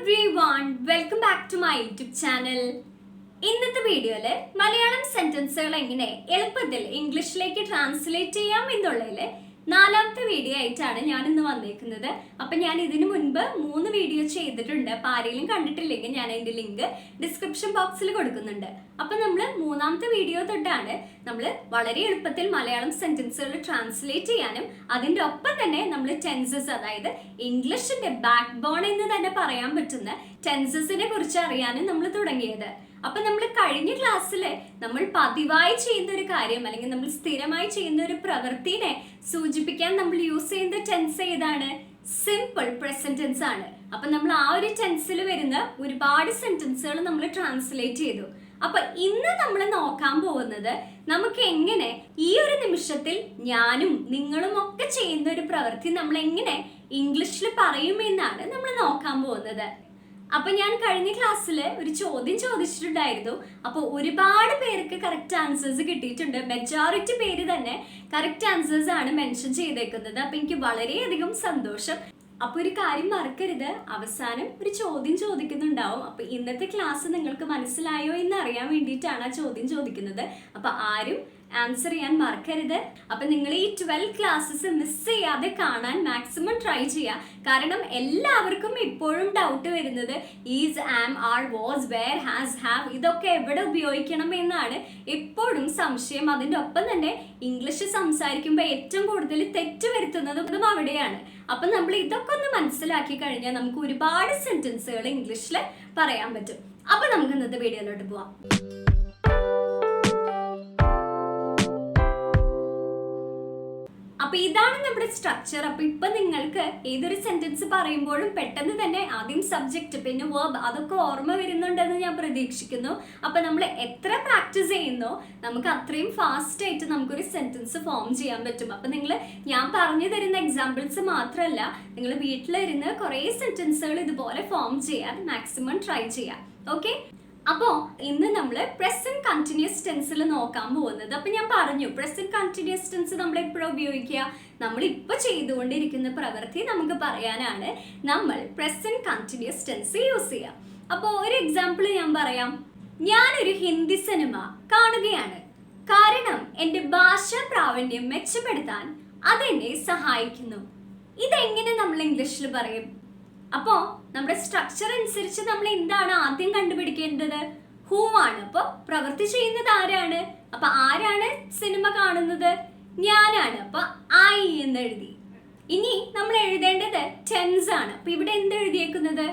everyone, welcome back to my YouTube channel. ഇന്നത്തെ വീഡിയോയില് മലയാളം സെന്റൻസുകൾ എങ്ങനെ എളുപ്പത്തിൽ ഇംഗ്ലീഷിലേക്ക് ട്രാൻസ്ലേറ്റ് ചെയ്യാം എന്നുള്ളതിലെ നാലാമത്തെ വീഡിയോ ആയിട്ടാണ് ഞാൻ ഇന്ന് വന്നേക്കുന്നത്. അപ്പൊ ഞാൻ ഇതിനു മുൻപ് 3 വീഡിയോ ചെയ്തിട്ടുണ്ട്. അപ്പൊ ആരെങ്കിലും കണ്ടിട്ടില്ലെങ്കിൽ ഞാൻ അതിന്റെ ലിങ്ക് ഡിസ്ക്രിപ്ഷൻ ബോക്സിൽ കൊടുക്കുന്നുണ്ട്. അപ്പൊ നമ്മൾ മൂന്നാമത്തെ വീഡിയോ തൊട്ടാണ് നമ്മൾ വളരെ എളുപ്പത്തിൽ മലയാളം സെന്റൻസുകൾ ട്രാൻസ്ലേറ്റ് ചെയ്യാനും അതിന്റെ ഒപ്പം തന്നെ നമ്മൾ ടെൻസസ്, അതായത് ഇംഗ്ലീഷിന്റെ ബാക്ക് ബോൺ എന്ന് തന്നെ പറയാൻ പറ്റുന്ന ടെൻസസിനെ കുറിച്ച് അറിയാനും നമ്മൾ തുടങ്ങിയത്. അപ്പൊ നമ്മൾ കഴിഞ്ഞ ക്ലാസ്സിൽ നമ്മൾ പതിവായി ചെയ്യുന്ന ഒരു കാര്യം അല്ലെങ്കിൽ നമ്മൾ സ്ഥിരമായി ചെയ്യുന്ന ഒരു പ്രവൃത്തിനെ സൂചിപ്പിക്കാൻ നമ്മൾ യൂസ് ചെയ്യുന്ന ടെൻസ് ഏതാണ്? സിമ്പിൾ പ്രസന്റ് ടെൻസ് ആണ്. അപ്പൊ നമ്മൾ ആ ഒരു ടെൻസിൽ വരുന്ന ഒരുപാട് സെന്റൻസുകൾ നമ്മൾ ട്രാൻസ്ലേറ്റ് ചെയ്തു. അപ്പൊ ഇന്ന് നമ്മൾ നോക്കാൻ പോകുന്നത് നമുക്ക് എങ്ങനെ ഈ ഒരു നിമിഷത്തിൽ ഞാനും നിങ്ങളും ഒക്കെ ചെയ്യുന്ന ഒരു പ്രവൃത്തി നമ്മൾ എങ്ങനെ ഇംഗ്ലീഷിൽ പറയുമെന്നാണ് നമ്മൾ നോക്കാൻ പോകുന്നത്. അപ്പൊ ഞാൻ കഴിഞ്ഞ ക്ലാസ്സിൽ ഒരു ചോദ്യം ചോദിച്ചിട്ടുണ്ടായിരുന്നു. അപ്പൊ ഒരുപാട് പേർക്ക് കറക്റ്റ് ആൻസേഴ്സ് കിട്ടിയിട്ടുണ്ട്. മെജോറിറ്റി പേര് തന്നെ കറക്റ്റ് ആൻസേഴ്സ് ആണ് മെൻഷൻ ചെയ്തേക്കുന്നത്. അപ്പൊ എനിക്ക് വളരെയധികം സന്തോഷം. അപ്പൊ ഒരു കാര്യം മറക്കരുത്, അവസാനം ഒരു ചോദ്യം ചോദിക്കുന്നുണ്ടാവും. അപ്പൊ ഇന്നത്തെ ക്ലാസ് നിങ്ങൾക്ക് മനസ്സിലായോ എന്ന് അറിയാൻ വേണ്ടിയിട്ടാണ് ആ ചോദ്യം ചോദിക്കുന്നത്. അപ്പൊ ആരും ആൻസർ ചെയ്യാൻ മറക്കരുത്. അപ്പൊ നിങ്ങൾ ഈ 12 ക്ലാസ്സസ് മിസ് ചെയ്യാതെ കാണാൻ മാക്സിമം ട്രൈ ചെയ്യുക. കാരണം എല്ലാവർക്കും ഇപ്പോഴും ഡൗട്ട് വരുന്നത് is, am, are, was, were, has, have ഇതൊക്കെ എവിടെ ഉപയോഗിക്കണം എന്നാണ് എപ്പോഴും സംശയം. അതിൻ്റെ ഒപ്പം തന്നെ ഇംഗ്ലീഷ് സംസാരിക്കുമ്പോൾ ഏറ്റവും കൂടുതൽ തെറ്റ് വരുത്തുന്നതും അവിടെയാണ്. അപ്പൊ നമ്മൾ ഇതൊക്കെ ഒന്ന് മനസ്സിലാക്കി കഴിഞ്ഞാൽ നമുക്ക് ഒരുപാട് സെന്റൻസുകൾ ഇംഗ്ലീഷിൽ പറയാൻ പറ്റും. അപ്പൊ നമുക്ക് ഇന്നത്തെ വീഡിയോയിലോട്ട് പോവാം. അപ്പൊ ഇതാണ് നമ്മുടെ സ്ട്രക്ചർ. അപ്പൊ ഇപ്പൊ നിങ്ങൾക്ക് ഏതൊരു സെന്റൻസ് പറയുമ്പോഴും പെട്ടെന്ന് തന്നെ ആദ്യം സബ്ജക്റ്റ് പിന്നെ വേർബ് അതൊക്കെ ഓർമ്മ വരുന്നുണ്ടെന്ന് ഞാൻ പ്രതീക്ഷിക്കുന്നു. അപ്പൊ നമ്മൾ എത്ര പ്രാക്ടീസ് ചെയ്യുന്നോ നമുക്ക് അത്രയും ഫാസ്റ്റ് ആയിട്ട് നമുക്കൊരു സെന്റൻസ് ഫോം ചെയ്യാൻ പറ്റും. അപ്പൊ ഞാൻ പറഞ്ഞു തരുന്ന എക്സാമ്പിൾസ് മാത്രമല്ല, നിങ്ങൾ വീട്ടിലിരുന്ന് കുറെ സെന്റൻസുകൾ ഇതുപോലെ ഫോം ചെയ്യാൻ മാക്സിമം ട്രൈ ചെയ്യാം. ഓക്കെ, അപ്പോ ഇന്ന് നമ്മൾ പ്രസന്റ് കണ്ടിന്യൂസ് ടെൻസിൽ നോക്കാൻ പോകുന്നത്. അപ്പൊ ഞാൻ പറഞ്ഞു പ്രസന്റ് കണ്ടിന്യൂസ് ടെൻസ് നമ്മൾ എപ്പോഴും ഉപയോഗിക്കുക, നമ്മൾ ഇപ്പൊ ചെയ്തുകൊണ്ടിരിക്കുന്ന പ്രവൃത്തി നമുക്ക് പറയാനാണ് നമ്മൾ പ്രസന്റ് കണ്ടിന്യൂസ് ടെൻസ് യൂസ് ചെയ്യുക. അപ്പോ ഒരു എക്സാമ്പിൾ ഞാൻ പറയാം. ഞാനൊരു ഹിന്ദി സിനിമ കാണുകയാണ്, കാരണം എന്റെ ഭാഷാ പ്രാവീണ്യം മെച്ചപ്പെടുത്താൻ അതെന്നെ സഹായിക്കുന്നു. ഇതെങ്ങനെ നമ്മൾ ഇംഗ്ലീഷിൽ പറയും? അപ്പോ നമ്മുടെ സ്ട്രക്ചർ അനുസരിച്ച് നമ്മൾ എന്താണ് ആദ്യം കണ്ടുപിടിക്കേണ്ടത്? ഹൂ ആണ്. അപ്പൊ പ്രവൃത്തി ചെയ്യുന്നത് ആരാണ്? അപ്പൊ ആരാണ് സിനിമ കാണുന്നത്? ഞാനാണ്. അപ്പൊ ഐ എന്ന് എഴുതി. ഇനി നമ്മൾ എഴുതേണ്ടത് ടെൻസ് ആണ്. അപ്പൊ ഇവിടെ എന്ത് എഴുതിയേക്കുന്നത്?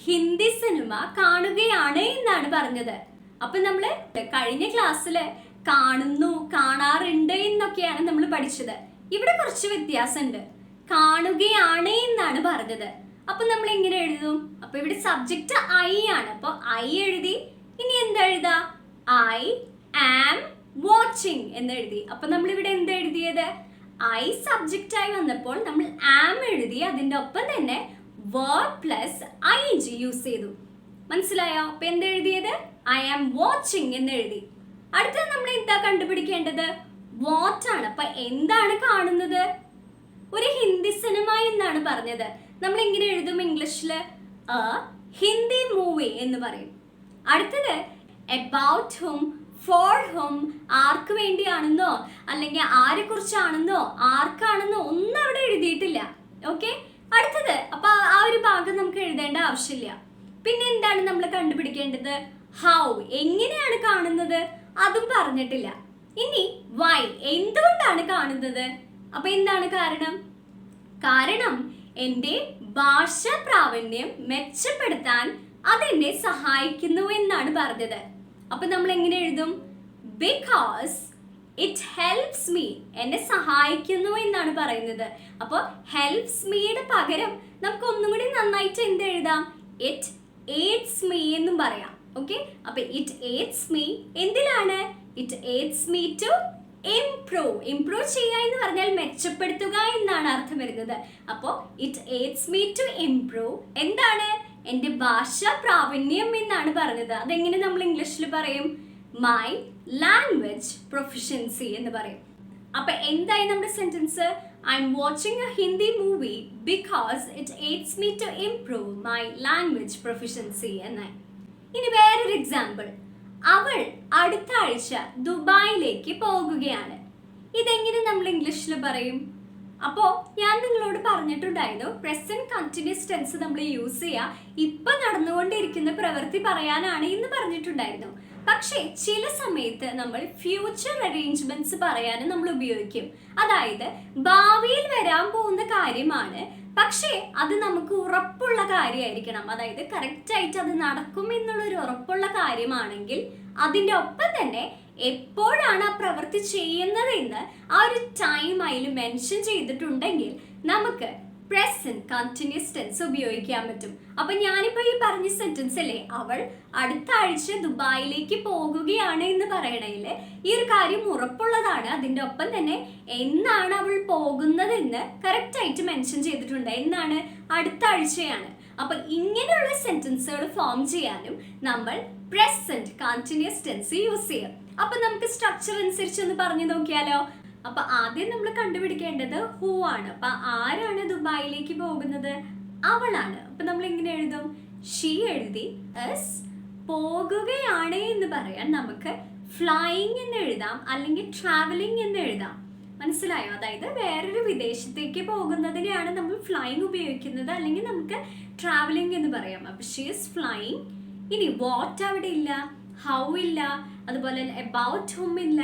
ഹിന്ദി സിനിമ കാണുകയാണ് എന്നാണ് പറഞ്ഞത്. അപ്പൊ നമ്മള് കഴിഞ്ഞ ക്ലാസ്സില് കാണുന്നു, കാണാറുണ്ട് എന്നൊക്കെയാണ് നമ്മൾ പഠിച്ചത്. ഇവിടെ കുറച്ച് വ്യത്യാസമുണ്ട്. കാണുകയാണ് എന്നാണ് പറഞ്ഞത്. അപ്പൊ നമ്മൾ എങ്ങനെ എഴുതും? അപ്പൊ ഇവിടെ സബ്ജക്റ്റ് ഐ ആണ്. അപ്പൊ ഐ എഴുതി. ഇനി എന്താ എഴുതാ? ഐ ആം വാച്ചിങ് എന്ന് എഴുതി. അപ്പൊ നമ്മൾ ഇവിടെ എന്താ എഴുതിയത്? ഐ സബ്ജക്റ്റ് ആയി വന്നപ്പോൾ നമ്മൾ ആം എഴുതി. അതിന്റെ ഒപ്പം തന്നെ വേർബ് പ്ലസ് ing യൂസ് ചെയ്തു. മനസ്സിലായോ? അപ്പൊ എന്താ എഴുതിയത്? ഐ ആം വാച്ചിങ് എന്ന് എഴുതി. അടുത്തത് നമ്മൾ എന്താ കണ്ടുപിടിക്കേണ്ടത്? വാട്ട് ആണ്. അപ്പൊ എന്താണ് കാണുന്നത്? ഒരു ഹിന്ദി സിനിമ എന്നാണ് പറഞ്ഞത്. നമ്മൾ എങ്ങനെ എഴുതും ഇംഗ്ലീഷില്? ഹിന്ദി മൂവി എന്ന് പറയും. അടുത്തത് അബൌട്ട് ഹും, ഫോർ ഹും, ആർക്ക് വേണ്ടിയാണെന്നോ അല്ലെങ്കിൽ ആരെ കുറിച്ചാണെന്നോ ആർക്കാണെന്നോ ഒന്നും അവിടെ എഴുതിയിട്ടില്ല. ഓക്കെ, അടുത്തത് അപ്പൊ ആ ഒരു ഭാഗം നമുക്ക് എഴുതേണ്ട ആവശ്യമില്ല. പിന്നെ എന്താണ് നമ്മൾ കണ്ടുപിടിക്കേണ്ടത്? ഹൗ, എങ്ങനെയാണ് കാണുന്നത്? അതും പറഞ്ഞിട്ടില്ല. ഇനി വൈ, എന്തുകൊണ്ടാണ് കാണുന്നത്? അപ്പൊ എന്താണ് കാരണം? കാരണം എന്റെ ഭാഷാ പ്രാവീണ്യം മെച്ചപ്പെടുത്താൻ അതെന്നെ സഹായിക്കുന്നു എന്നാണ് പറഞ്ഞത്. അപ്പൊ നമ്മൾ എങ്ങനെ എഴുതും? ബിക്കോസ് ഇറ്റ് ഹെൽപ്സ് മീ, എന്നെ സഹായിക്കുന്നു എന്നാണ് പറയുന്നത്. അപ്പൊ ഹെൽപ്സ് മീയുടെ പകരം നമുക്ക് ഒന്നും കൂടി നന്നായിട്ട് എന്ത് എഴുതാം? ഇറ്റ് എയ്ഡ്സ് മീ എന്നും പറയാം. ഓക്കെ, അപ്പൊ ഇറ്റ് എയ്ഡ്സ് മീ എന്തിലാണ്? It aids me to improve. Improve ചെയ്യുക എന്ന് പറഞ്ഞാൽ മെച്ചപ്പെടുത്തുക എന്നാണ് അർത്ഥം വരുന്നത്. അപ്പോ it aids me to improve എന്താണ്? എന്റെ ഭാഷാ പ്രാവീണ്യം എന്നാണ് പറഞ്ഞത്. അതെങ്ങനെ നമ്മൾ ഇംഗ്ലീഷിൽ പറയും? മൈ ലാംഗ്വേജ് പ്രൊഫിഷ്യൻസി എന്ന് പറയും. അപ്പൊ എന്തായി നമ്മുടെ sentence? I'm watching a Hindi movie because it aids me to improve my language proficiency എന്നായി. ഇനി വേറൊരു എക്സാമ്പിൾ. അവൾ അടുത്ത ആഴ്ച ദുബായിലേക്ക് പോകുകയാണ്. ഇതെങ്ങനെ നമ്മൾ ഇംഗ്ലീഷിൽ പറയും? അപ്പോൾ ഞാൻ നിങ്ങളോട് പറഞ്ഞിട്ടുണ്ടായിരുന്നു പ്രസന്റ് കണ്ടിന്യൂസ് ടെൻസ് നമ്മൾ യൂസ് ചെയ്യുക ഇപ്പൊ നടന്നുകൊണ്ടിരിക്കുന്ന പ്രവൃത്തി പറയാനാണ് എന്ന് പറഞ്ഞിട്ടുണ്ടായിരുന്നു. പക്ഷേ ചില സമയത്ത് നമ്മൾ ഫ്യൂച്ചർ അറേഞ്ച്മെന്റ്സ് പറയാനും നമ്മൾ ഉപയോഗിക്കും. അതായത് ഭാവിയിൽ വരാൻ പോകുന്ന കാര്യമാണ്, പക്ഷേ അത് നമുക്ക് ഉറപ്പുള്ള കാര്യമായിരിക്കണം. അതായത് കറക്റ്റ് ആയിട്ട് അത് നടക്കും എന്നുള്ളൊരു ഉറപ്പുള്ള കാര്യമാണെങ്കിൽ അതിൻ്റെ ഒപ്പം തന്നെ എപ്പോഴാണ് ആ പ്രവൃത്തി ചെയ്യുന്നതെന്ന് ആ ഒരു ടൈം അതിൽ മെൻഷൻ ചെയ്തിട്ടുണ്ടെങ്കിൽ നമുക്ക് പ്രസന്റ് കണ്ടിന്യൂസ് ടെൻസ് ഉപയോഗിക്കാൻ പറ്റും. അപ്പൊ ഞാനിപ്പോ ഈ പറഞ്ഞ സെന്റൻസ് അല്ലേ, അവൾ അടുത്ത ആഴ്ച ദുബായിലേക്ക് പോകുകയാണ് എന്ന് പറയണേല് ഈ ഒരു കാര്യം ഉറപ്പുള്ളതാണ്. അതിൻ്റെ ഒപ്പം തന്നെ എന്നാണ് അവൾ പോകുന്നതെന്ന് കറക്റ്റ് ആയിട്ട് മെൻഷൻ ചെയ്തിട്ടുണ്ട്. എന്നാണ്? അടുത്ത ആഴ്ചയാണ്. അപ്പൊ ഇങ്ങനെയുള്ള സെന്റൻസുകൾ ഫോം ചെയ്യാനും നമ്മൾ പ്രസന്റ് കണ്ടിന്യൂസ് ടെൻസ് യൂസ് ചെയ്യും. അപ്പൊ നമുക്ക് സ്ട്രക്ചർ അനുസരിച്ച് ഒന്ന് പറഞ്ഞു നോക്കിയാലോ. അപ്പൊ ആദ്യം നമ്മൾ കണ്ടുപിടിക്കേണ്ടത് ഹൂ ആണ്. അപ്പൊ ആരാണ് ദുബായിലേക്ക് പോകുന്നത്? അവളാണ്. അപ്പൊ നമ്മൾ എങ്ങനെ എഴുതും? ഷീ എഴുതി. എസ് പോകുകയാണ് എന്ന് പറയാൻ നമുക്ക് ഫ്ലൈയിങ് എന്ന് എഴുതാം, അല്ലെങ്കിൽ ട്രാവലിംഗ് എന്ന് എഴുതാം. മനസ്സിലായോ? അതായത് വേറൊരു വിദേശത്തേക്ക് പോകുന്നതിനെയാണ് നമ്മൾ ഫ്ലൈയിങ് ഉപയോഗിക്കുന്നത്, അല്ലെങ്കിൽ നമുക്ക് ട്രാവലിംഗ് എന്ന് പറയാം. അപ്പൊ ഷീ ഈസ് ഫ്ലൈയിങ്. ഇനി വാട്ട് അവിടെ ഇല്ല, ഹൗ ഇല്ല, അതുപോലെ അബൌട്ട് ഹും ഇല്ല,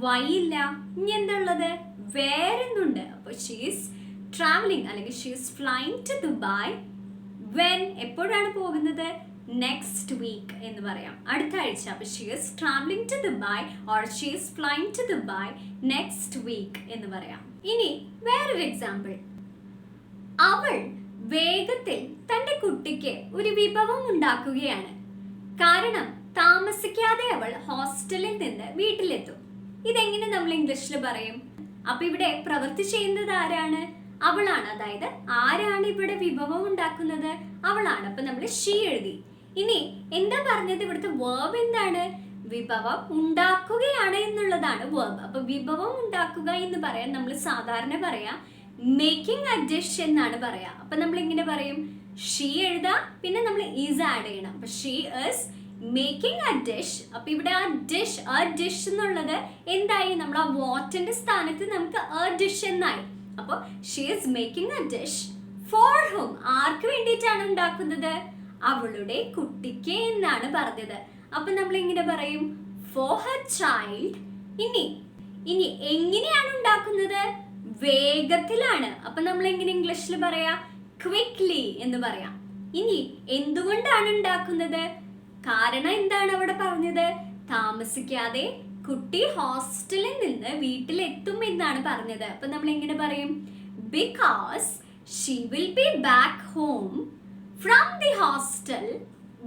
വൈ ഇല്ല. ഇനി എന്താ ഉള്ളത്? വേറൊന്നുണ്ട്. അപ്പോൾ ഷീ ഈസ് ട്രാവലിംഗ് അല്ലെങ്കിൽ she is flying to Dubai when. എപ്പോഴാണ് പോകുന്നത്? നെക്സ്റ്റ് വീക്ക് എന്ന് പറയാം, അടുത്ത ആഴ്ച. അപ്പോൾ she is travelling to Dubai or she is flying to Dubai next week എന്ന് പറയാം. ഇനി വേറൊരു എക്സാമ്പിൾ. അവൾ വേഗത്തിൽ തൻ്റെ കുട്ടിക്ക് ഒരു വിഭവം ഉണ്ടാക്കുകയാണ്, കാരണം താമസിക്കാതെ അവൾ ഹോസ്റ്റലിൽ നിന്ന് വീട്ടിലെത്തും. ഇതെങ്ങനെ നമ്മൾ ഇംഗ്ലീഷിൽ പറയും? അപ്പൊ ഇവിടെ പ്രവൃത്തി ചെയ്യുന്നത് ആരാണ്? അവളാണ്. അതായത് ആരാണ് ഇവിടെ വിഭവം ഉണ്ടാക്കുന്നത്? അവളാണ്. അപ്പൊ നമ്മൾ ഷീ എഴുതി. ഇനി എന്താ പറഞ്ഞത്? ഇവിടുത്തെ വേർബ് എന്താണ്? വിഭവം ഉണ്ടാക്കുകയാണ് എന്നുള്ളതാണ് വേർബ്. അപ്പൊ വിഭവം ഉണ്ടാക്കുക എന്ന് പറയാൻ നമ്മൾ സാധാരണ പറയാ മേക്കിംഗ് എ ഡിഷ് എന്നാണ് പറയാ. അപ്പൊ നമ്മൾ ഇങ്ങനെ പറയും, ഷീ എഴുതാം, പിന്നെ നമ്മൾ ഈസ് ആഡ് ചെയ്യണം. അപ്പൊ she is making a dish. അപ്പൊ ഇവിടെ ആ ഡിഷ് എന്നുള്ളത് എന്തായി? നമ്മൾ ആ വാട്ടിന്റെ സ്ഥാനത്ത് നമുക്ക് എ ഡിഷ് എന്നായി. അപ്പൊ she is making a dish for hmm. ആർക്ക് വേണ്ടിയിട്ടാണ് ഉണ്ടാക്കുന്നത്? അവളുടെ കുട്ടിക്ക് എന്നാണ് പറഞ്ഞത്. അപ്പൊ നമ്മൾ എങ്ങനെ പറയും? For her child. ഇനി എങ്ങനെയാണ് ഉണ്ടാക്കുന്നത്? വേഗത്തിലാണ്. അപ്പൊ നമ്മൾ എങ്ങനെ ഇംഗ്ലീഷിൽ പറയാ? ക്വിക്ലി എന്ന് പറയാം. ഇനി എന്തുകൊണ്ടാണ് ഉണ്ടാക്കുന്നത്? കാരണം എന്താണ് അവിടെ പറഞ്ഞത്? താമസിക്കാതെ കുട്ടി ഹോസ്റ്റലിൽ നിന്ന് വീട്ടിലെത്തും എന്നാണ് പറഞ്ഞത്. അപ്പൊ നമ്മൾ എങ്ങനെ പറയും? Because she will be back home from the hostel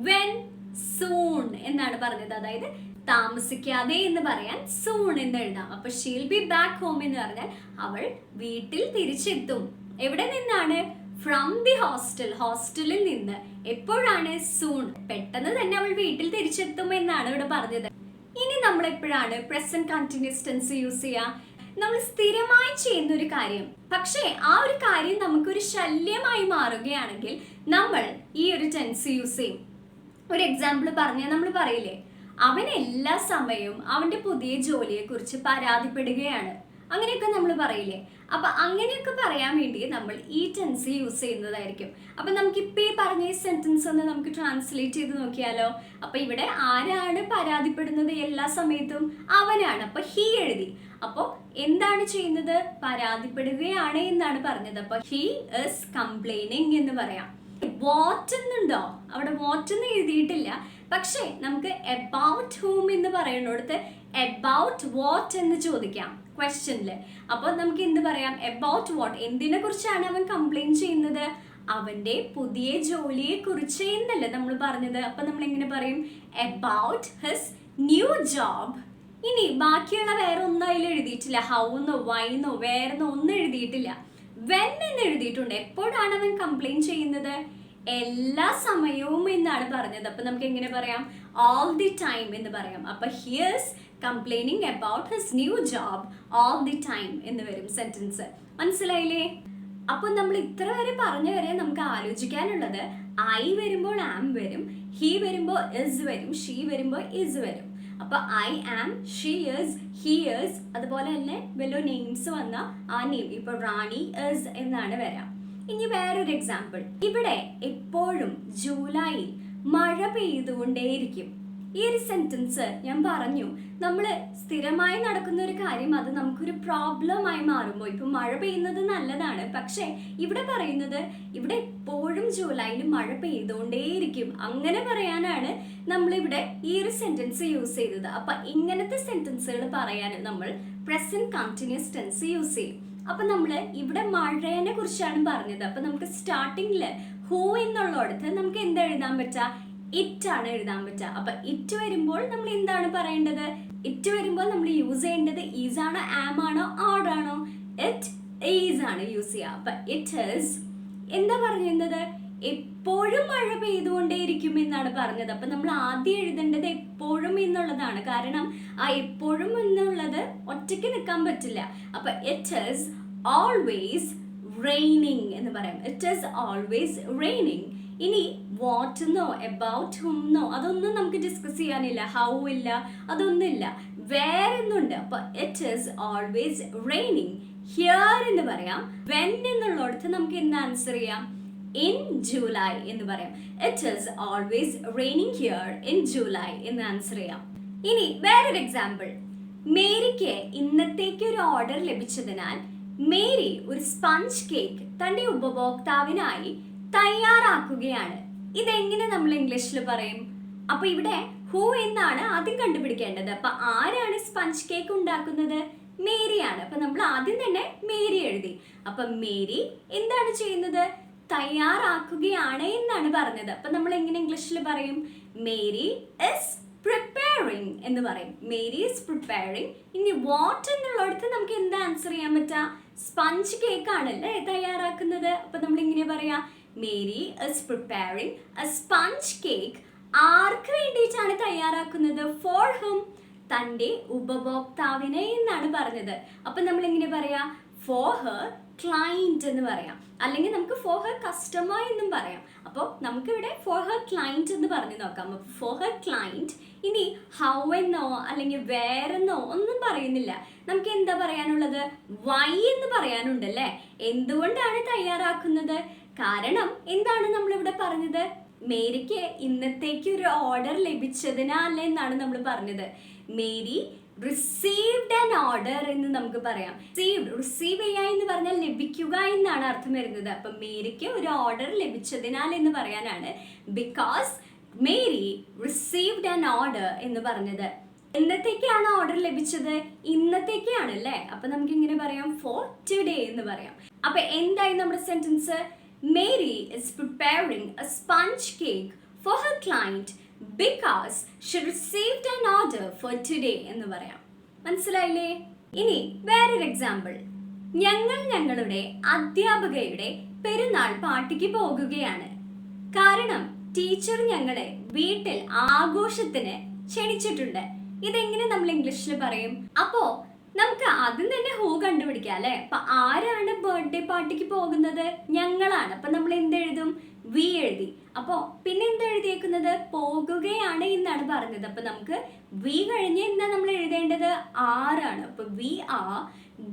when soon എന്നാണ് പറഞ്ഞത്. അതായത് താമസിക്കാതെ എന്ന് പറയാൻ സൂൺ എന്ന് എഴുതാം. അപ്പൊ ഷീൽ ബി ബാക്ക് ഹോം എന്ന് പറഞ്ഞാൽ അവൾ വീട്ടിൽ തിരിച്ചെത്തും. എവിടെ നിന്നാണ്? ഫ്രം ദി ഹോസ്റ്റൽ, ഹോസ്റ്റലിൽ നിന്ന്. എപ്പോഴാണ്? സൂൺ. പെട്ടെന്ന് തന്നെ അവൾ വീട്ടിൽ തിരിച്ചെത്തും എന്നാണ് ഇവിടെ പറഞ്ഞത്. ഇനി നമ്മൾ എപ്പോഴാണ് പ്രസന്റ് കണ്ടിന്യൂസ് ടെൻസ് യൂസ് ചെയ്യുക? നമ്മൾ സ്ഥിരമായി ചെയ്യുന്ന ഒരു കാര്യം, പക്ഷേ ആ ഒരു കാര്യം നമുക്കൊരു ശല്യമായി മാറുകയാണെങ്കിൽ നമ്മൾ ഈ ഒരു ടെൻസ് യൂസ് ചെയ്യും. ഒരു എക്സാമ്പിൾ പറഞ്ഞാൽ നമ്മൾ പറയില്ലേ, അവൻ എല്ലാ സമയവും അവന്റെ പുതിയ ജോലിയെ കുറിച്ച് പരാതിപ്പെടുകയാണ്. അങ്ങനെയൊക്കെ നമ്മൾ പറയില്ലേ? അപ്പൊ അങ്ങനെയൊക്കെ പറയാൻ വേണ്ടി നമ്മൾ ഈ ടെൻസ് യൂസ് ചെയ്യുന്നതായിരിക്കും. അപ്പൊ നമുക്കിപ്പോ ഈ പറഞ്ഞ ഈ സെന്റൻസ് ഒന്ന് നമുക്ക് ട്രാൻസ്ലേറ്റ് ചെയ്ത് നോക്കിയാലോ. അപ്പൊ ഇവിടെ ആരാണ് പരാതിപ്പെടുന്നത് എല്ലാ സമയത്തും? അവനാണ്. അപ്പൊ ഹീ എഴുതി. അപ്പൊ എന്താണ് ചെയ്യുന്നത്? പരാതിപ്പെടുകയാണ് എന്നാണ് പറഞ്ഞത്. അപ്പൊ ഹീ ഈസ് കംപ്ലൈനിങ് എന്ന് പറയാം. വാട്ട് എന്നുണ്ടോ? അവിടെ വാട്ട് എന്ന് എഴുതിയിട്ടില്ല, പക്ഷേ നമുക്ക് അബൌട്ട് ഹൂം എന്ന് പറയുന്നിടത്ത് അബൌട്ട് വാട്ട് എന്ന് ചോദിക്കാം ക്വസ്റ്റ്യനിൽ. അപ്പോൾ നമുക്ക് എന്ത് പറയാം? About what. എന്തിനെ കുറിച്ചാണ് അവൻ കംപ്ലൈന്റ് ചെയ്യുന്നത്? അവന്റെ പുതിയ ജോലിയെ കുറിച്ച് എന്നല്ലേ നമ്മൾ പറഞ്ഞത്. അപ്പൊ നമ്മൾ എങ്ങനെ പറയും? About his new job. ഇനി ബാക്കിയുള്ള വേറെ ഒന്നും അതിൽ എഴുതിയിട്ടില്ല. ഹൗന്നോ വൈന്നോ വേറെന്നോ ഒന്നും എഴുതിയിട്ടില്ല. വെൻ എന്ന് എഴുതിയിട്ടുണ്ട്. എപ്പോഴാണ് അവൻ കംപ്ലൈന്റ് ചെയ്യുന്നത്? എല്ലാ സമയവും എന്നാണ് പറഞ്ഞത്. അപ്പൊ നമുക്ക് എങ്ങനെ പറയാം? ഓൾ ദി ടൈം എന്ന് പറയാം. അപ്പൊ here's complaining about his new job all the time എന്ന് വരും സെന്റൻസ്. മനസ്സിലായില്ലേ? അപ്പൊ നമ്മൾ ഇത്ര വരെ പറഞ്ഞു വരെ നമുക്ക് ആലോചിക്കാനുള്ളത് ഐ വരുമ്പോൾ ആം വരും, ഹി വരുമ്പോൾ ഇസ് വരും, ഷീ വരുമ്പോൾ ഇസ് വരും. അപ്പൊ I am, she is, he is, അതുപോലെ തന്നെ വല്ല നെയിംസ് വന്ന ആ നെയിം ഇപ്പൊ റാണി ഇസ് എന്നാണ് വരാം. ഇനി വേറൊരു എക്സാമ്പിൾ, ഇവിടെ എപ്പോഴും ജൂലൈയിൽ മഴ പെയ്തുകൊണ്ടേയിരിക്കും. ഈ ഒരു സെന്റൻസ് ഞാൻ പറഞ്ഞു, നമ്മൾ സ്ഥിരമായി നടക്കുന്ന ഒരു കാര്യം അത് നമുക്കൊരു പ്രോബ്ലമായി മാറുമ്പോൾ, ഇപ്പൊ മഴ പെയ്യുന്നത് നല്ലതാണ്, പക്ഷെ ഇവിടെ പറയുന്നത് ഇവിടെ എപ്പോഴും ജൂലൈയിൽ മഴ പെയ്തുകൊണ്ടേയിരിക്കും, അങ്ങനെ പറയാനാണ് നമ്മളിവിടെ ഈ ഒരു സെന്റൻസ് യൂസ് ചെയ്തത്. അപ്പൊ ഇങ്ങനത്തെ സെന്റൻസുകൾ പറയാൻ നമ്മൾ പ്രസന്റ് കണ്ടിന്യൂസ് ടെൻസ് യൂസ് ചെയ്യും. അപ്പൊ നമ്മള് ഇവിടെ മഴയെ കുറിച്ചാണ് പറഞ്ഞത്. അപ്പൊ നമുക്ക് സ്റ്റാർട്ടിങ്ങില് ഹൂ എന്നുള്ളടത്ത് നമുക്ക് എന്താ എഴുതാൻ പറ്റുക? ഇറ്റ് ആണ് എഴുതാൻ പറ്റുക. അപ്പൊ ഇറ്റ് വരുമ്പോൾ നമ്മൾ എന്താണ് പറയേണ്ടത്? ഇറ്റ് വരുമ്പോൾ നമ്മൾ യൂസ് ചെയ്യേണ്ടത് ഈസ് ആണോ, ആം ആണോ, ആർ ആണോ? ഇറ്റ് ഈസ് ആണ് യൂസ് ചെയ്യുക. അപ്പൊ ഇറ്റ് ഈസ് എന്താ പറയുന്നത്? എപ്പോഴും മഴ പെയ്തുകൊണ്ടേയിരിക്കും എന്നാണ് പറഞ്ഞത്. അപ്പൊ നമ്മൾ ആദ്യം എഴുതേണ്ടത് എപ്പോഴും എന്നുള്ളതാണ്. കാരണം ആ എപ്പോഴും എന്നുള്ളത് ഒറ്റയ്ക്ക് നിൽക്കാൻ പറ്റില്ല. അപ്പൊ ഇറ്റ് ഈസ് ഓൾവേസ് റെയിനിങ് എന്ന് പറയാം. It is always raining. ഇനി വാട്ട് എന്നോ എബൌട്ട് ഹും എന്നോ അതൊന്നും നമുക്ക് ഡിസ്കസ് ചെയ്യാനില്ല. ഹൗ ഇല്ല, അതൊന്നുമില്ല. വേറെ ഒന്നുണ്ട്. അപ്പൊ it is always raining here എന്ന് പറയാം. വെൻ എന്നുള്ളടത്ത് നമുക്ക് എന്ത് ആൻസർ ചെയ്യാം? ഇൻ ജൂലൈ എന്ന് പറയാം. It is always raining here in July എന്ന് ആൻസർ ചെയ്യാം. ഇനി വേറൊരു എക്സാമ്പിൾ, മേരിക്ക് ഇന്നത്തേക്ക് ഒരു ഓർഡർ ലഭിച്ചതിനാൽ മേരി ഒരു സ്പഞ്ച് കേക്ക് തന്റെ ഉപഭോക്താവിനായി തയ്യാറാക്കുകയാണ്. ഇതെങ്ങനെ നമ്മൾ ഇംഗ്ലീഷിൽ പറയും? അപ്പൊ ഇവിടെ ഹൂ എന്നാണ് ആദ്യം കണ്ടുപിടിക്കേണ്ടത്. അപ്പൊ ആരാണ് സ്പഞ്ച് കേക്ക് ഉണ്ടാക്കുന്നത്? മേരിയാണ്. അപ്പൊ നമ്മൾ ആദ്യം തന്നെ മേരി എഴുതി. അപ്പൊ മേരി എന്താണ് ചെയ്യുന്നത്? തയ്യാറാക്കുകയാണ് എന്നാണ് പറഞ്ഞത്. അപ്പൊ നമ്മൾ എങ്ങനെ ഇംഗ്ലീഷിൽ പറയും? മേരി ഇസ് പ്രിപ്പയറിംഗ് എന്ന് പറയും. Mary is preparing. ഇനി വാട്ട് എന്നുള്ളടത്ത് നമുക്ക് എന്താ ആൻസർ ചെയ്യാൻ പറ്റുക? സ്പഞ്ച് കേക്ക് ആണല്ലേ തയ്യാറാക്കുന്നത്. അപ്പൊ നമ്മൾ ഇങ്ങനെ പറയാ, Mary is preparing a sponge cake. ആർക്ക് വേണ്ടിയിട്ടാണ് തയ്യാറാക്കുന്നത്? ഫോർ ഹും, തന്റെ ഉപഭോക്താവിനെ എന്നാണ് പറഞ്ഞത്. അപ്പൊ നമ്മൾ എങ്ങനെ പറയാ? ഫോർ ഹെർ ക്ലൈന്റ് എന്ന് പറയാം, അല്ലെങ്കിൽ നമുക്ക് ഫോർ ഹെർ കസ്റ്റമർ എന്നും പറയാം. അപ്പോൾ നമുക്ക് ഇവിടെ ഫോർ ഹെർ ക്ലൈന്റ് എന്ന് പറഞ്ഞു നോക്കാം. അപ്പോൾ ഫോർ ഹെർ ക്ലൈന്റ്. ഇനി ഹൗ എന്നോ അല്ലെങ്കിൽ വേറെന്നോ ഒന്നും പറയുന്നില്ല. നമുക്ക് എന്താ പറയാനുള്ളത്? വൈ എന്ന് പറയാനുണ്ടല്ലേ. എന്തുകൊണ്ടാണ് തയ്യാറാക്കുന്നത്? കാരണം എന്താണ് നമ്മളിവിടെ പറഞ്ഞത്? മേരിക്ക് ഇന്നത്തേക്ക് ഒരു ഓർഡർ ലഭിച്ചതിനാൽ എന്നാണ് നമ്മൾ പറഞ്ഞത്. മേരി റിസീവ്ഡ് ആൻ ഓർഡർ എന്ന് നമുക്ക് പറയാം. റിസീവ് ചെയ്യുക എന്ന് പറഞ്ഞാൽ ലഭിക്കുക എന്നാണ് അർത്ഥം വരുന്നത്. അപ്പൊ മേരിക്ക് ഒരു ഓർഡർ ലഭിച്ചതിനാൽ എന്ന് പറയാനാണ് because Mary received an order എന്ന് പറഞ്ഞത്. എന്നത്തേക്കാണ് ഓർഡർ ലഭിച്ചത്? ഇന്നത്തേക്കാണ് അല്ലേ. അപ്പൊ നമുക്ക് ഇങ്ങനെ പറയാം, ഫോർ ടുഡേ എന്ന് പറയാം. അപ്പൊ എന്തായി നമ്മുടെ sentence? Mary is preparing a sponge cake for her client because she received an order for today എന്ന് പറയാം. മനസ്സിലായില്ലേ? ഇനി വേറൊരു എക്സാമ്പിൾ, ഞങ്ങളുടെ അധ്യാപകയുടെ പെരുന്നാൾ പാർട്ടിക്ക് പോകുകയാണ്. കാരണം ടീച്ചർ ഞങ്ങളെ വീട്ടിൽ ആഘോഷത്തിന് ക്ഷണിച്ചിട്ടുണ്ട്. ഇതെങ്ങനെ നമ്മൾ ഇംഗ്ലീഷിൽ പറയും? അപ്പോ നമുക്ക് ആദ്യം തന്നെ ഹൂ കണ്ടുപിടിക്കാം അല്ലെ. അപ്പൊ ആരാണ് ബർത്ത്ഡേ പാർട്ടിക്ക് പോകുന്നത്? ഞങ്ങളാണ്. അപ്പൊ നമ്മൾ എന്തെഴുതും? വി എഴുതി. അപ്പോ പിന്നെ എന്താ എഴുതിയേക്കുന്നത്? പോകുകയാണ് എന്നാണ് പറഞ്ഞത്. അപ്പൊ നമുക്ക് വി കഴിഞ്ഞ് എന്താ നമ്മൾ എഴുതേണ്ടത്? ആരാണ്. അപ്പൊ വി ആർ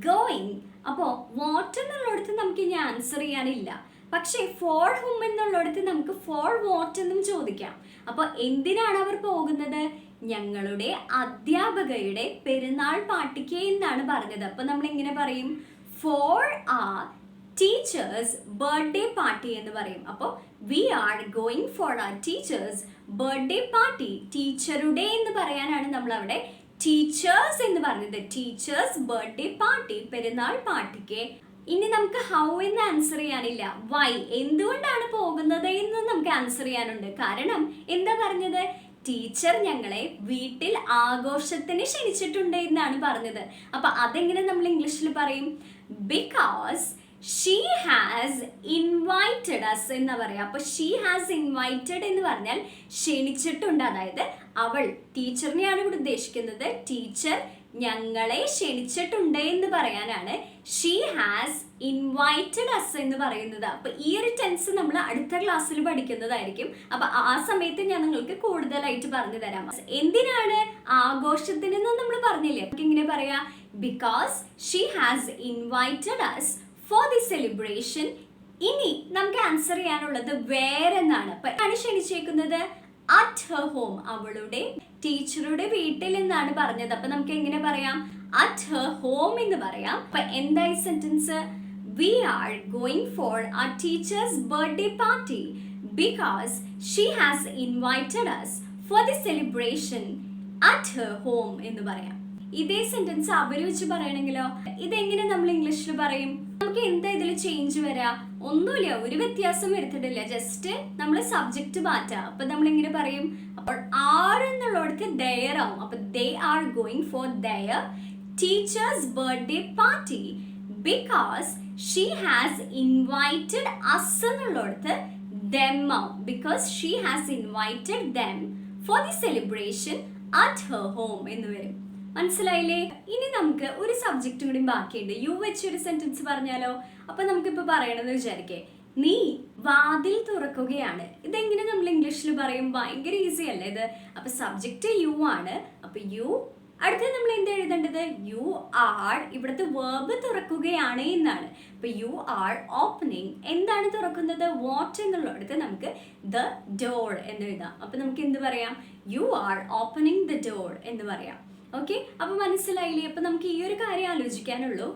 ഗോയിങ്. അപ്പോ വാട്ട് എന്നുള്ളടത്ത് നമുക്ക് ഇനി ആൻസർ ചെയ്യാനില്ല. പക്ഷെ ഫോർ ഹും എന്നുള്ളടത്ത് നമുക്ക് ഫോർ വാട്ട് എന്നും ചോദിക്കാം. അപ്പൊ എന്തിനാണ് അവർ പോകുന്നത്? ഞങ്ങളുടെ അധ്യാപകയുടെ പെരുന്നാൾ പാർട്ടിക്ക് എന്നാണ് പറഞ്ഞത്. അപ്പൊ നമ്മൾ എങ്ങനെ പറയും? For our teacher's birthday party എന്ന് പറയും. അപ്പോൾ we are going for our teacher's birthday party. ടീച്ചറുടെ എന്ന് പറയാനാണ് നമ്മൾ അവിടെ ടീച്ചേഴ്സ് എന്ന് പറഞ്ഞത്. ടീച്ചേഴ്സ് ബർത്ത്ഡേ പാർട്ടി, പെരുന്നാൾ പാർട്ടിക്ക്. ഇനി നമുക്ക് ഹൗ എന്ന് ആൻസർ ചെയ്യാനില്ല. വൈ, എന്തുകൊണ്ടാണ് പോകുന്നത് എന്ന് നമുക്ക് ആൻസർ ചെയ്യാനുണ്ട്. കാരണം എന്താ പറഞ്ഞത്? ടീച്ചർ ഞങ്ങളെ വീട്ടിൽ ആഘോഷത്തിന് ക്ഷണിച്ചിട്ടുണ്ട് എന്നാണ് പറഞ്ഞത്. അപ്പൊ അതെങ്ങനെ നമ്മൾ ഇംഗ്ലീഷിൽ പറയും? Because she has invited us എന്ന് പറയാം. അപ്പൊ ഷീ ഹാസ് ഇൻവൈറ്റഡ് എന്ന് പറഞ്ഞാൽ ക്ഷണിച്ചിട്ടുണ്ട്. അതായത് അവൾ, ടീച്ചറിനെയാണ് ഇവിടെ ഉദ്ദേശിക്കുന്നത്. ടീച്ചർ ഞങ്ങളെ ക്ഷണിച്ചിട്ടുണ്ട് എന്ന് പറയാനാണ് ഷീ ഹാസ് ഇൻവൈറ്റഡ് അസ് എന്ന് പറയുന്നത്. അപ്പൊ ഈ ഒരു ടെൻസ് നമ്മൾ അടുത്ത ക്ലാസ്സിൽ പഠിക്കുന്നതായിരിക്കും. അപ്പൊ ആ സമയത്ത് ഞാൻ നിങ്ങൾക്ക് കൂടുതലായിട്ട് പറഞ്ഞു തരാം. എന്തിനാണ് ആഘോഷത്തിനെന്ന് നമ്മൾ പറഞ്ഞില്ലേ, നമുക്ക് ഇങ്ങനെ പറയാം, because she has invited us for the celebration. ഇനി നമുക്ക് ആൻസർ ചെയ്യാനുള്ളത് വേറെ എന്നാണ്. അപ്പൊ ആണ് ക്ഷണിച്ചേക്കുന്നത് അറ്റ് ഹെർ ഹോം, അവളുടെ ടീച്ചറുടെ വീട്ടിൽ എന്നാണ് പറഞ്ഞത്. അപ്പൊ നമുക്ക് എങ്ങനെ പറയാം, അറ്റ് ഹെർ ഹോം എന്ന് പറയാം. അപ്പൊ എന്തായി sentence, we are going for our teacher's birthday party because she has invited us for the celebration at her home എന്ന് പറയാം. ഇതേ സെന്റൻസ് അവര് വെച്ച് പറയണെങ്കിലോ, ഇതെങ്ങനെ നമ്മൾ ഇംഗ്ലീഷിൽ പറയും? നമുക്ക് എന്താ ഇതിൽ ചേഞ്ച് വരാ? ഒന്നുമില്ല, ഒരു വ്യത്യാസം വരുത്തിട്ടില്ല. ജസ്റ്റ് നമ്മൾ സബ്ജക്റ്റ് മാറ്റാം. അപ്പൊ നമ്മൾ എങ്ങനെ പറയും? അപ്പോൾ ആർ എന്നുള്ളടത്ത് ദയർ ആവും. അപ്പൊ they are going for their teachers birthday party because she has invited us എന്നുള്ളടത്ത് ദെം ആവും. Because she has invited them for the celebration at her home എന്ന് വരും. മനസ്സിലായില്ലേ? ഇനി നമുക്ക് ഒരു സബ്ജക്റ്റും കൂടി ബാക്കിയുണ്ട്. യു വെച്ചൊരു സെന്റൻസ് പറഞ്ഞാലോ? അപ്പൊ നമുക്കിപ്പോ പറയണമെന്ന് വിചാരിക്കേ, നീ വാതിൽ തുറക്കുകയാണ്. ഇതെങ്ങനെ നമ്മൾ ഇംഗ്ലീഷിൽ പറയും? ഭയങ്കര ഈസി അല്ലേ ഇത്? അപ്പൊ സബ്ജക്റ്റ് യു ആണ്. അപ്പൊ യു, അടുത്ത നമ്മൾ എന്താ എഴുതേണ്ടത്? യു ആർ, ഇവിടുത്തെ വേർബ് തുറക്കുകയാണ് എന്നാണ്. അപ്പൊ യു ആർ ഓപ്പണിംഗ്. എന്താണ് തുറക്കുന്നത്? വാട്ട് എന്നുള്ളടത്ത് നമുക്ക് ദ ഡോർ എന്ന് എഴുതാം. അപ്പൊ നമുക്ക് എന്ത് പറയാം? You are opening the door എന്ന് പറയാം. ഓക്കെ, അപ്പൊ മനസ്സിലായില്ലേ? അപ്പൊ നമുക്ക് ഈ ഒരു കാര്യം ആലോചിക്കാനുള്ളൂ.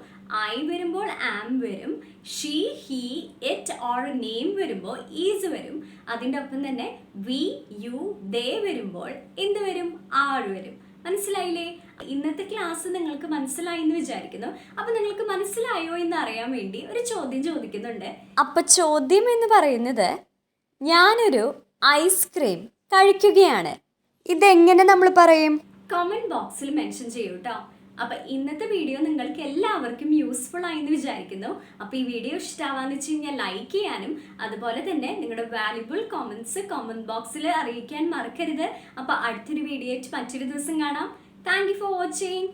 ഐ വരുമ്പോൾ ആം വരും, she, he, it or name വരുമ്പോൾ ഈസ് വരും. അതിൻ്റെ ഒപ്പം തന്നെ വി, യു, ദേ വരുമ്പോൾ എന്ത് വരും? ആർ വരും. മനസ്സിലായില്ലേ? ഇന്നത്തെ ക്ലാസ് നിങ്ങൾക്ക് മനസ്സിലായി എന്ന് വിചാരിക്കുന്നു. അപ്പൊ നിങ്ങൾക്ക് മനസ്സിലായോ എന്ന് അറിയാൻ വേണ്ടി ഒരു ചോദ്യം ചോദിക്കുന്നുണ്ട്. അപ്പൊ ചോദ്യം എന്ന് പറയുന്നത്, ഞാനൊരു ഐസ്ക്രീം കഴിക്കുകയാണ്. ഇതെങ്ങനെ നമ്മൾ പറയും? കമന്റ് ബോക്സിൽ മെൻഷൻ ചെയ്യൂ കേട്ടോ. അപ്പൊ ഇന്നത്തെ വീഡിയോ നിങ്ങൾക്ക് എല്ലാവർക്കും യൂസ്ഫുൾ ആയി എന്ന് വിചാരിക്കുന്നു. അപ്പൊ ഈ വീഡിയോ ഇഷ്ടമാവാന്ന് വെച്ച് കഴിഞ്ഞാൽ ലൈക്ക് ചെയ്യാനും അതുപോലെ തന്നെ നിങ്ങളുടെ വാല്യുബിൾ കമന്റ്സ് കമന്റ് ബോക്സിൽ അറിയിക്കാൻ മറക്കരുത്. അപ്പൊ അടുത്തൊരു വീഡിയോ ആയിട്ട് മറ്റൊരു ദിവസം കാണാം. Thank you for watching.